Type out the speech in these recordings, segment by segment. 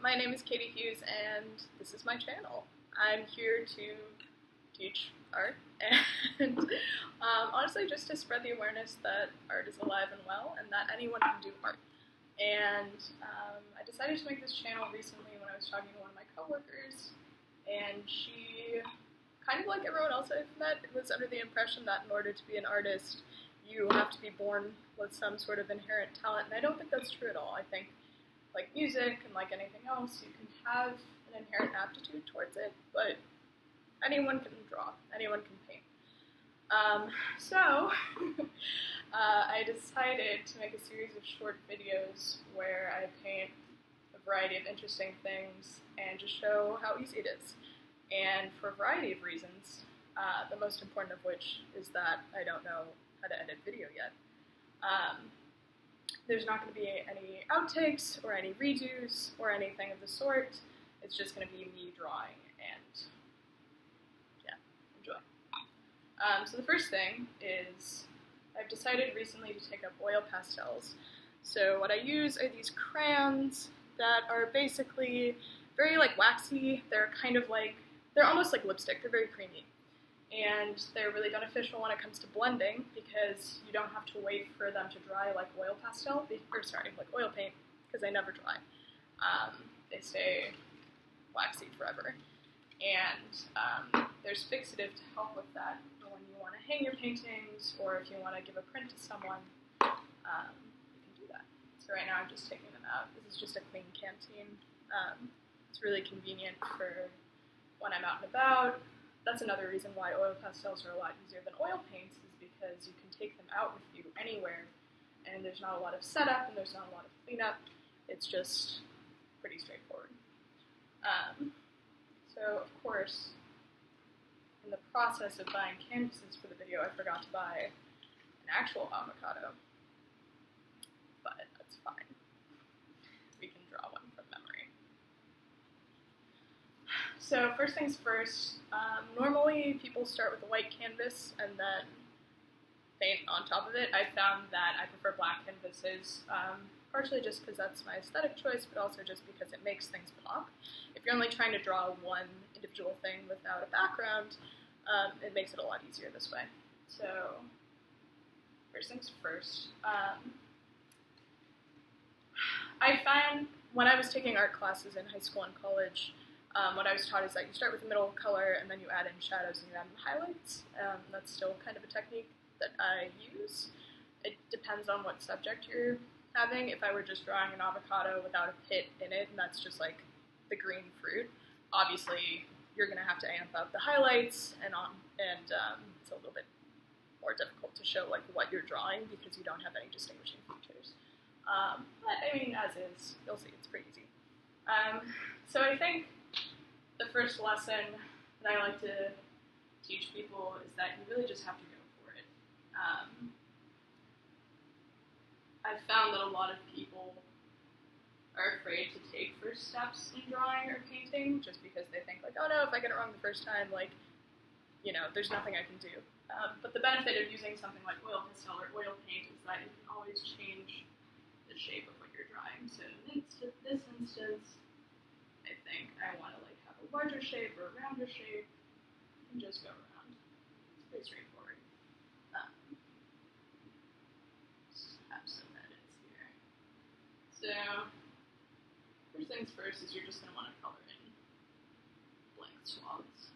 My name is Katie Hughes and this is my channel. I'm here to teach art and honestly just to spread the awareness that art is alive and well and that anyone can do art. And I decided to make this channel recently when I was talking to one of my coworkers, and she, kind of like everyone else I've met, was under the impression that in order to be an artist you have to be born with some sort of inherent talent, and I don't think that's true at all. I think like music and like anything else, you can have an inherent aptitude towards it, but anyone can draw, anyone can paint. So I decided to make a series of short videos where I paint a variety of interesting things and just show how easy it is. And for a variety of reasons, the most important of which is that I don't know how to edit video yet. There's not going to be any outtakes or any redos or anything of the sort. It's just going to be me drawing and, yeah, enjoy. So the first thing is I've decided recently to take up oil pastels. So what I use are these crayons that are basically very like waxy. They're kind of like, they're almost like lipstick. They're very creamy. And they're really beneficial when it comes to blending because you don't have to wait for them to dry like oil paint, because they never dry. They stay waxy forever. And there's fixative to help with that for when you want to hang your paintings or if you want to give a print to someone, you can do that. So right now I'm just taking them out. This is just a clean canteen. It's really convenient for when I'm out and about. That's another reason why oil pastels are a lot easier than oil paints, is because you can take them out with you anywhere, and there's not a lot of setup and there's not a lot of cleanup. It's just pretty straightforward. So of course, in the process of buying canvases for the video, I forgot to buy an actual avocado, but that's fine. We can draw one from memory. So first things first, normally people start with a white canvas and then paint on top of it. I found that I prefer black canvases, partially just because that's my aesthetic choice, but also just because it makes things pop. If you're only trying to draw one individual thing without a background, it makes it a lot easier this way. So first things first, I found when I was taking art classes in high school and college, what I was taught is that you start with the middle color and then you add in shadows and you add in highlights. That's still kind of a technique that I use. It depends on what subject you're having. If I were just drawing an avocado without a pit in it, and that's just like the green fruit, obviously you're going to have to amp up the highlights, and it's a little bit more difficult to show like what you're drawing because you don't have any distinguishing features. But I mean, as is, you'll see it's pretty easy. So I think the first lesson that I like to teach people is that you really just have to go for it. I've found that a lot of people are afraid to take first steps in drawing or painting just because they think like, oh no, if I get it wrong the first time, like, you know, there's nothing I can do. But the benefit of using something like oil pastel or oil paint is that you can always change the shape of what you're drawing. So in this instance, I think I want to like have a larger shape or a rounder shape and just go around. It's pretty straightforward. Just have some edits here. So first things first is you're just going to want to color in blank swaths.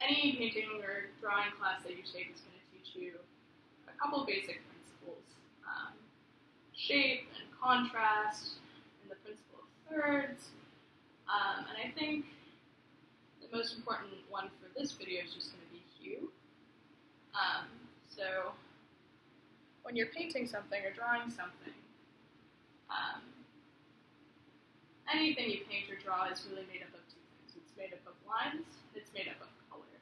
Any painting or drawing class that you take is going to teach you a couple basic principles. Shape and contrast, and the principle of thirds. And I think the most important one for this video is just going to be hue. So when you're painting something or drawing something, anything you paint or draw is really made up of two things. It's made up of lines, and it's made up of color.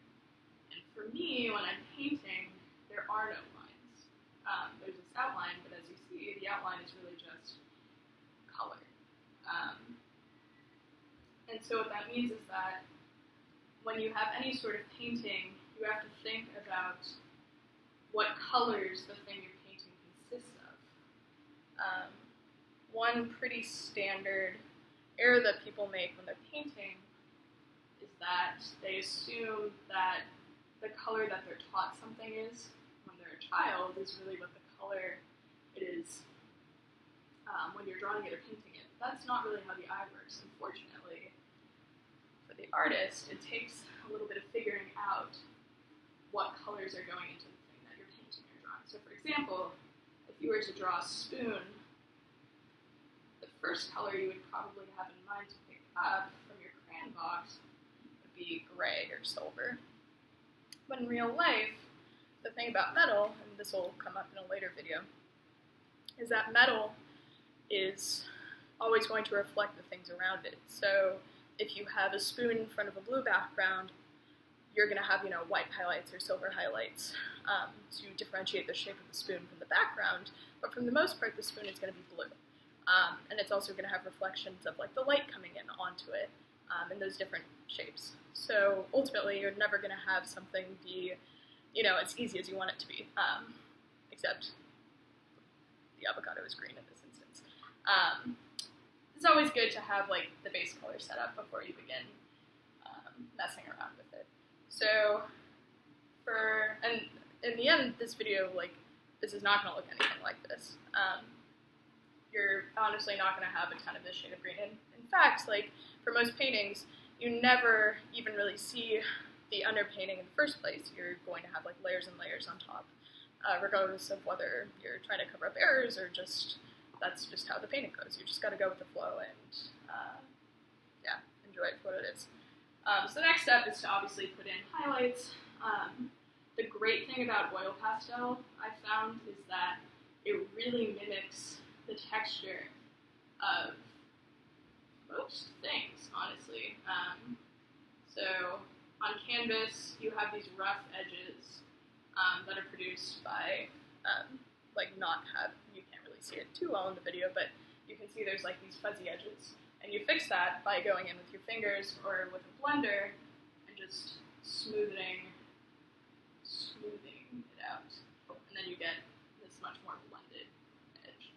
And for me, when I'm painting, there are no lines. There's this outline, but as you see, the outline is really just color. And so what that means is that when you have any sort of painting, you have to think about what colors the thing you're painting consists of. one pretty standard error that people make when they're painting is that they assume that the color that they're taught something is when they're a child is really what the color it is when you're drawing it or painting it. That's not really how the eye works, unfortunately. For the artist, it takes a little bit of figuring out what colors are going into the thing that you're painting or drawing. So for example, if you were to draw a spoon, the first color you would probably have in mind to pick up from your crayon box would be gray or silver. But in real life, the thing about metal, and this will come up in a later video, is that metal is always going to reflect the things around it. So if you have a spoon in front of a blue background, you're going to have, white highlights or silver highlights to differentiate the shape of the spoon from the background. But for the most part, the spoon is going to be blue. And it's also going to have reflections of like the light coming in onto it in those different shapes. So ultimately, you're never going to have something be, as easy as you want it to be, except the avocado is green in this instance. It's always good to have like the base color set up before you begin messing around with it. So and in the end, this video, this is not going to look anything like this. You're honestly not going to have a ton of this shade of green. And in fact, for most paintings, you never even really see the underpainting in the first place. You're going to have layers and layers on top, regardless of whether you're trying to cover up errors or that's just how the painting goes. You just got to go with the flow and enjoy it for what it is. So the next step is to obviously put in highlights. The great thing about oil pastel, I found, is that it really mimics the texture of most things, honestly. So on canvas, you have these rough edges that are produced by, you can't really see it too well in the video, but you can see there's these fuzzy edges. And you fix that by going in with your fingers or with a blender and just smoothing it out. And then you get this much more blended edge.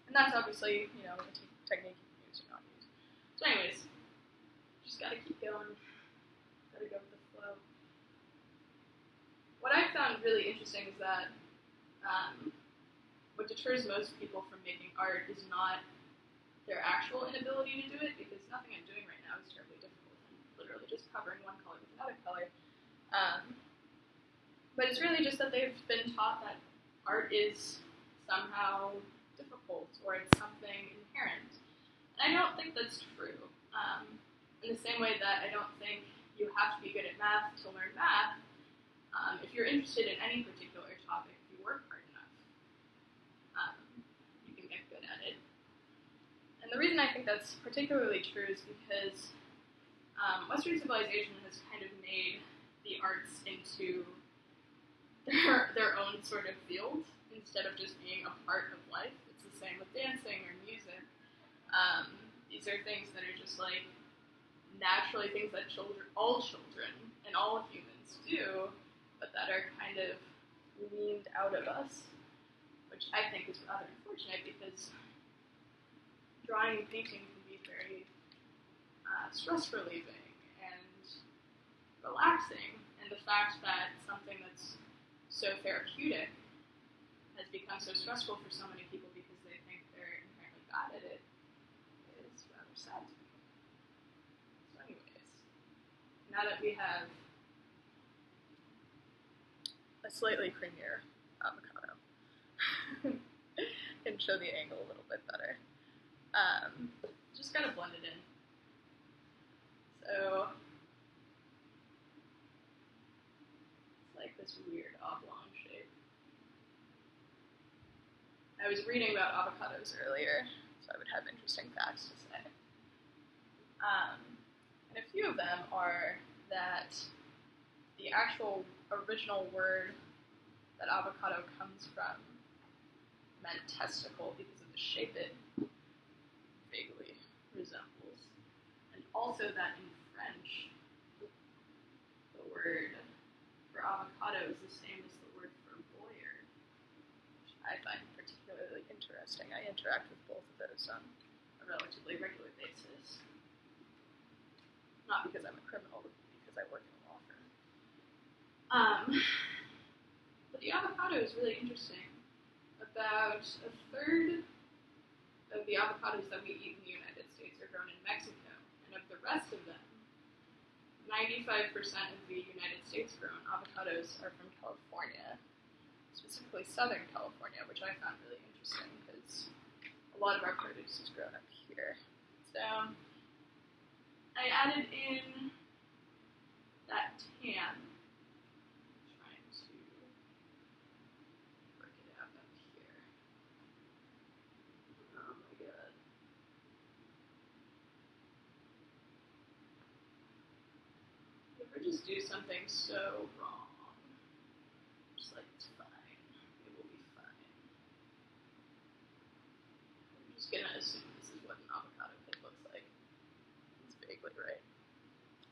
And that's obviously, a technique you can use or not use. So anyways, just gotta keep going. Gotta go with the flow. What I found really interesting is that what deters most people from making art is not their actual inability to do it, because nothing I'm doing right now is terribly difficult. I'm literally just covering one color with another color. But it's really just that they've been taught that art is somehow difficult or it's something inherent. And I don't think that's true. In the same way that I don't think you have to be good at math to learn math. If you're interested in any particular topic, if you work hard enough, you can get good at it. And the reason I think that's particularly true is because Western civilization has kind of made the arts into their own sort of field instead of just being a part of life. It's the same with dancing or music. These are things that are just naturally things that all children and all humans do, but that are kind of weaned out of us, which I think is rather unfortunate because drawing and painting can be very stress relieving and relaxing, and the fact that something that's so therapeutic has become so stressful for so many people because they think they're inherently bad at it is rather sad to me. So anyways, now that we have a slightly creamier avocado, can show the angle a little bit better. Just gotta blend it in. So it's like this weird oblong shape. I was reading about avocados earlier, so I would have interesting facts to say. And a few of them are that the actual original word that avocado comes from meant testicle because of the shape it vaguely resembles. And also that in French, the word for avocado is the same as the word for lawyer, which I find particularly interesting. interesting. I interact with both of those on a relatively regular basis. Not because I'm a criminal, but because I work in a law firm. But the avocado is really interesting. About a third of the avocados that we eat in the United States are grown in Mexico, and of the rest of them, 95% of the United States grown avocados are from California, specifically Southern California, which I found really interesting because a lot of our produce is grown up here. So I added in that tan, trying to work it out up here. Oh my god. You ever just do something so wrong? Just like, it's fine. It will be fine. I'm just gonna assume this is what an avocado pit looks like. It's vaguely right.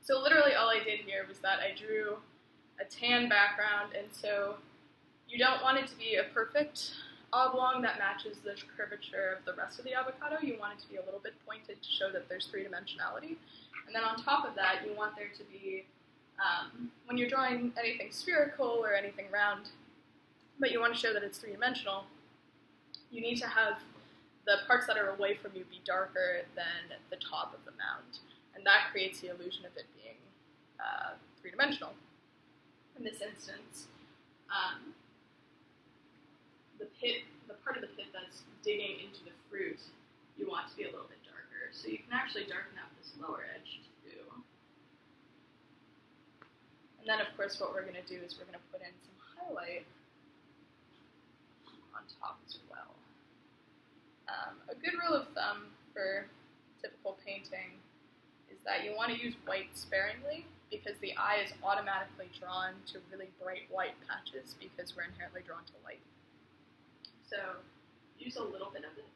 So literally all I did here was that I drew a tan background, and so you don't want it to be a perfect oblong that matches the curvature of the rest of the avocado. You want it to be a little bit pointed to show that there's three-dimensionality. And then on top of that, you want there to be, when you're drawing anything spherical or anything round, but you want to show that it's three-dimensional, you need to have the parts that are away from you be darker than the top of the mound. And that creates the illusion of it being three-dimensional. In this instance, the part of the pit that's digging into the fruit, you want to be a little bit darker. So you can actually darken out this lower edge too. And then of course what we're going to do is we're going to put in some highlight on top as well. A good rule of thumb for typical painting is that you want to use white sparingly, because the eye is automatically drawn to really bright white patches because we're inherently drawn to light. So use a little bit of it,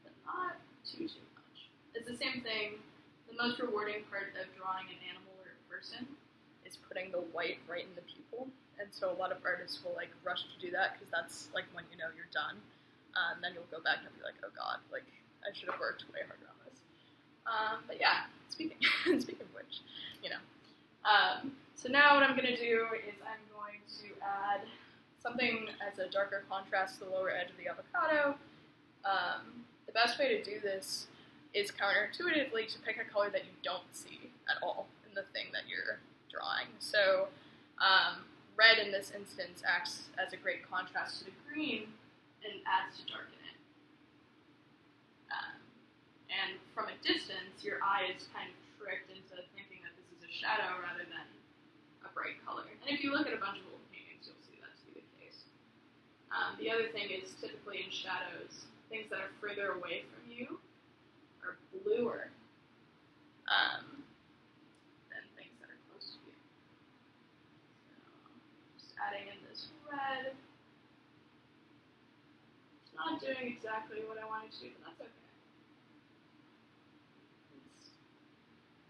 but not too much. It's the same thing. The most rewarding part of drawing an animal or a person is putting the white right in the pupil. And so a lot of artists will like rush to do that because that's like when you know you're done. Then you'll go back and be like, oh god, like I should have worked way harder on this. But yeah, speaking of which, you know. So now what I'm going to do is I'm going to add something as a darker contrast to the lower edge of the avocado. The best way to do this is counterintuitively to pick a color that you don't see at all in the thing that you're drawing. So red in this instance acts as a great contrast to the green and adds to darken it. And from a distance, your eye is kind of tricked into thinking that this is a shadow rather than a bright color. And if you look at a bunch of old paintings, you'll see that to be the case. The other thing is typically in shadows, things that are further away from you are bluer than things that are close to you. So just adding in this red. It's not doing exactly what I wanted to, but that's okay.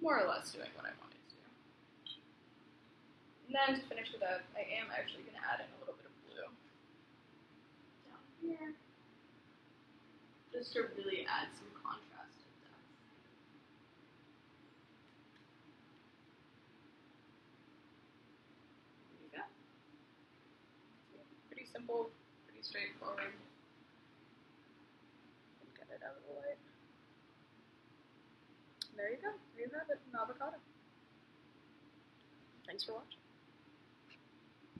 More or less doing what I wanted to do. And then to finish it up, I am actually going to add in a little bit of blue down here, just to really add some contrast and depth. There you go. Pretty simple, pretty straightforward. Get it out of the light. There you go. There you have it, an avocado. Thanks for watching.